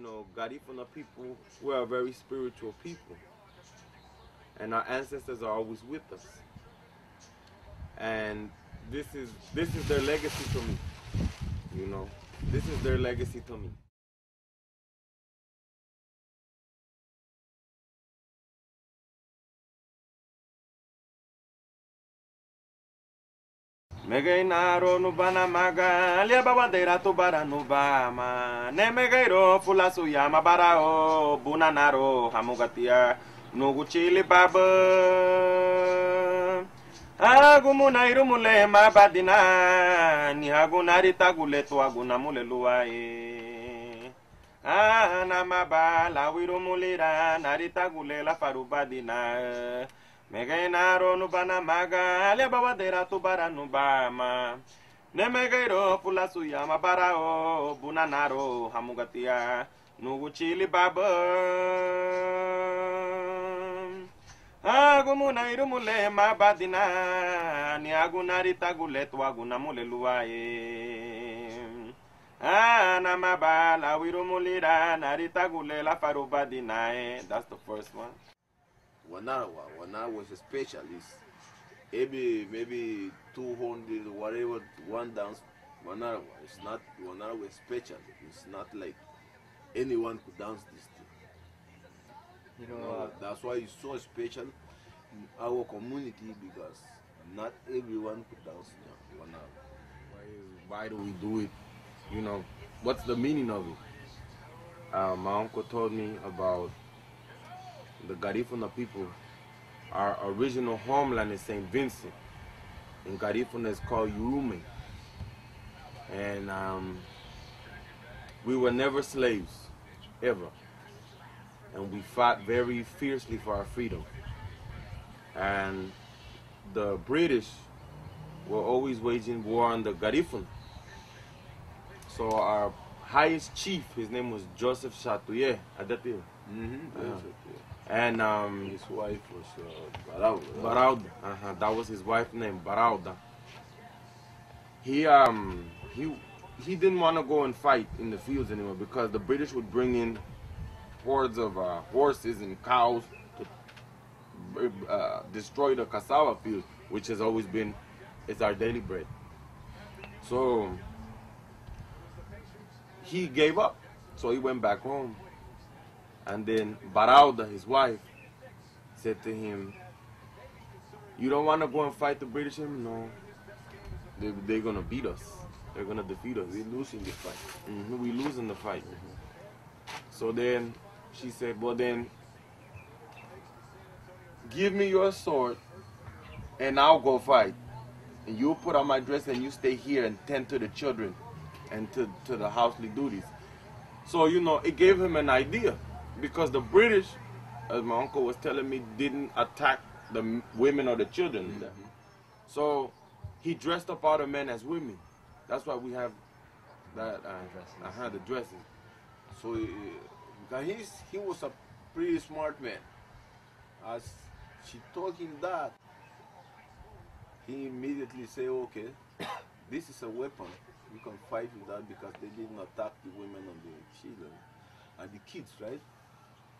know, Garifuna people, we're a very spiritual people. And our ancestors are always with us. And this is their legacy to me. You know, this is their legacy to me. Megainaro nubana maga lia babadera to bara nubama ne megairo fulasu yama barao bunanaro hamugatia nuguchili baba agumuna irumule mabadina ni hagunari tagule to aguna mule luae ana mabala wirumulira naritagule la farubadina Megainaro nubana maga alia babadera tu bara nubama ne megairo fulasu yama barao bunanaro hamugatia nuguchili baba agumuna irumule mabadina ni agunari tagule tu aguna mule luae ana mabala wirumulira naritagule la farubadina. That's the first one. Wanaragua was a specialist. Maybe 200 whatever one dance. Wanaragua. It's not Wanaragua is special. It's not like anyone could dance this thing. You know, that's why it's so special in our community, because not everyone could dance Wanaragua. Why do we do it? You know, what's the meaning of it? My uncle told me about the Garifuna people. Our original homeland is St. Vincent. In Garifuna it's called Urume. And we were never slaves, ever. And we fought very fiercely for our freedom. And the British were always waging war on the Garifuna. So our highest chief, his name was Joseph Chatouillet, Adapil. And his wife was Barauda. That was his wife's name, Barauda. He didn't want to go and fight in the fields anymore because the British would bring in hordes of horses and cows to destroy the cassava field, which has always been our daily bread. So he gave up. So he went back home. And then Barauda, his wife, said to him, "You don't want to go and fight the British?" No. They're going to beat us. They're going to defeat us. We lose in the fight. We lose in the fight. So then she said, "Well then, give me your sword and I'll go fight. And you put on my dress and you stay here and tend to the children and to the housely duties." So, you know, it gave him an idea. Because the British, as my uncle was telling me, didn't attack the women or the children. So he dressed up all the men as women. That's why we have that the dresses. So because he was a pretty smart man. As she told him that, he immediately said, "Okay, this is a weapon. You can fight with that because they didn't attack the women and the children and the kids, right?"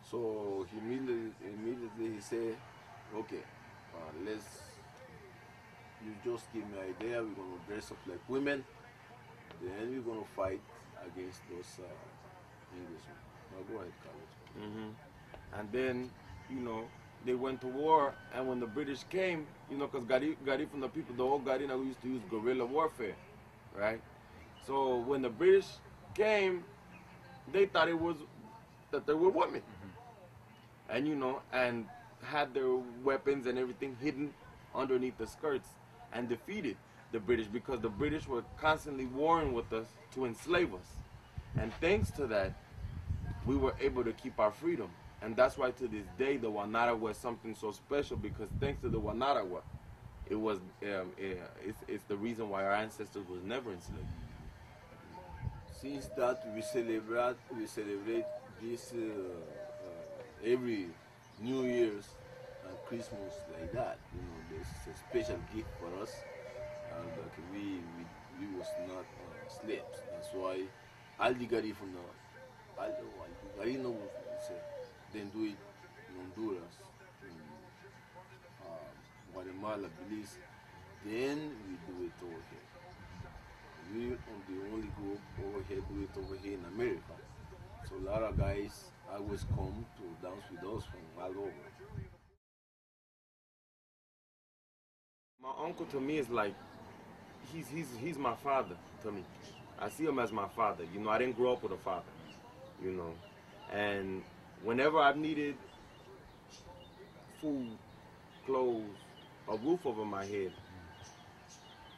So he immediately he said, "Okay, you just give me an idea. We're gonna dress up like women, then we're gonna fight against those Englishmen." Now go ahead, Carlos. And then, you know, they went to war, and when the British came, you know, because Garifuna people, the old Garina, we used to use guerrilla warfare, right? So when the British came, they thought that they were women. And, you know, and had their weapons and everything hidden underneath the skirts and defeated the British because the British were constantly warring with us to enslave us. And thanks to that, we were able to keep our freedom. And that's why to this day, the Wanaragua is something so special, because thanks to the Wanaragua, it was, it's the reason why our ancestors was never enslaved. Since that we celebrate this every New Year's and Christmas like that. You know, this is a special gift for us, and we was not slaves. That's why all the Garifuna Garino then do it in Honduras, in Guatemala, Belize. Then we do it over here. We are the only group over here do it over here in America. So a lot of guys always come to dance with us from all over. My uncle to me is like, he's my father to me. I see him as my father. You know, I didn't grow up with a father, you know. And whenever I've needed food, clothes, a roof over my head,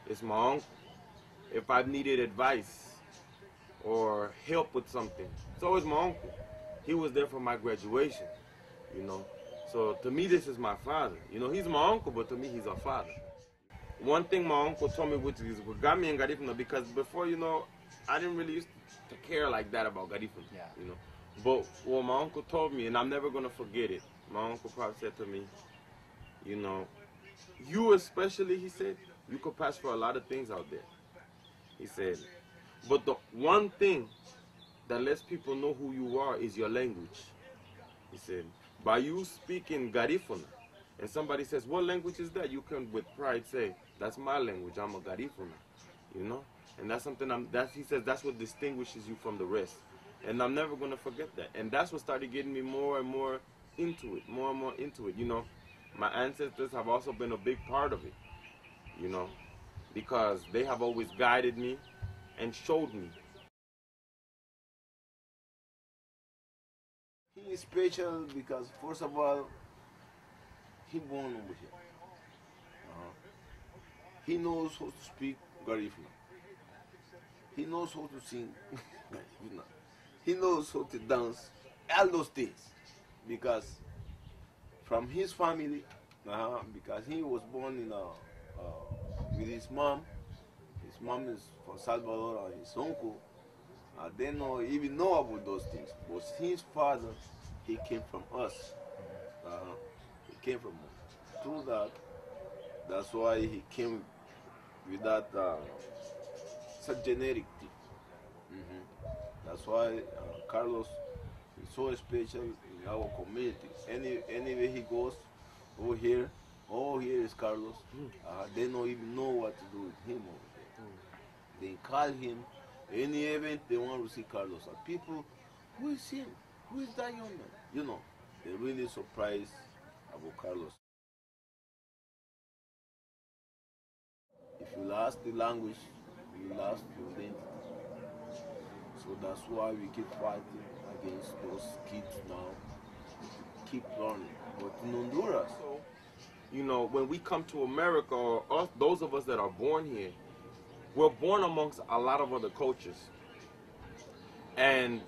it's my uncle. If I've needed advice or help with something, it's always my uncle. He was there for my graduation, you know. So to me, this is my father. You know, he's my uncle, but to me, he's a father. One thing my uncle told me, which is what got me in Garifuna, because before, you know, I didn't really used to care like that about Garifuna, you know. But what my uncle told me, and I'm never going to forget it, my uncle probably said to me, you know, you especially, he said, you could pass for a lot of things out there. He said, but the one thing that lets people know who you are is your language. He said, by you speaking Garifuna, and somebody says, what language is that? You can with pride say, that's my language, I'm a Garifuna, you know? And that's something, he says, that's what distinguishes you from the rest. And I'm never going to forget that. And that's what started getting me more and more into it, more and more into it, you know? My ancestors have also been a big part of it, you know? Because they have always guided me and showed me. He is special because, first of all, he born over here. He knows how to speak Garifuna. He knows how to sing Garifuna. He knows how to dance, all those things. Because from his family, because he was born in with his mom. His mom is from Salvador and his uncle. They don't even know about those things. But his father, he came from us. He came from us. Through that, that's why he came with that such genetic thing. That's why Carlos is so special in our community. Anywhere he goes, over here is Carlos. They don't even know what to do with him over there. They call him, any event they want to see Carlos. And people, who is him? Who is that young man? You know, they're really surprised about Carlos. If you lost the language, you lost your identity. So that's why we keep fighting against those kids now. Keep learning. But in Honduras, you know, when we come to America, or us, those of us that are born here, we're born amongst a lot of other cultures. And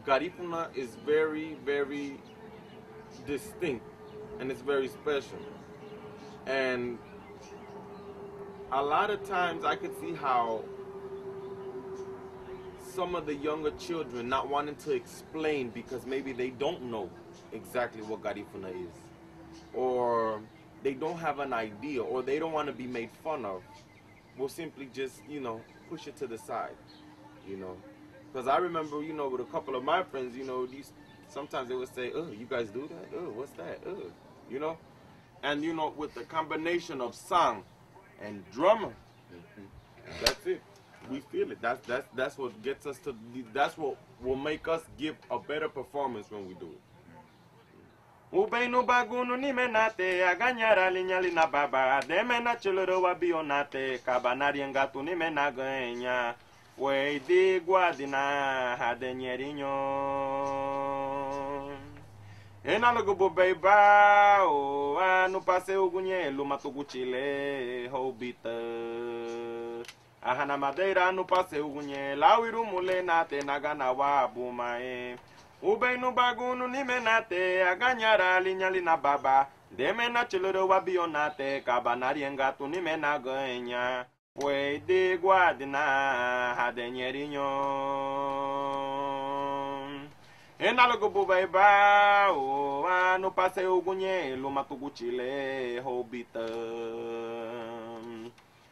Garifuna is very, very distinct, and it's very special. And a lot of times I could see how some of the younger children not wanting to explain because maybe they don't know exactly what Garifuna is, or they don't have an idea, or they don't want to be made fun of, will simply just, you know, push it to the side, you know. Because I remember, you know, with a couple of my friends, you know, sometimes they would say, oh, you guys do that? Oh, what's that? Oh, you know. And, you know, with the combination of song and drummer, that's it. We feel it. That's what gets us to, that's what will make us give a better performance when we do it. Ubeinu bagunu ni menate aganyara linyali na baba de mena chuloro wa bionate kabanari ngatu ni menaganya we di guadina hadenyerinyo enalogo bobeiba o anu pase ugunye lumatuguchile hobita ahana madeira anu pase ugunye lawiru mule nate nagana wa bumae Ubeinu bagunu ni menate aganyara linyali na baba de mena chuloro wa bionate kabanari ngatu ni menaganya we di guadina hadenyerinyo enalogo bobeiba o anu pase ugunye lumatuguchile hobita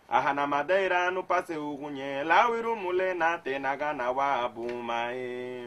ahana madeira anu pase ugunye lawiru mule nate nagana wa bumae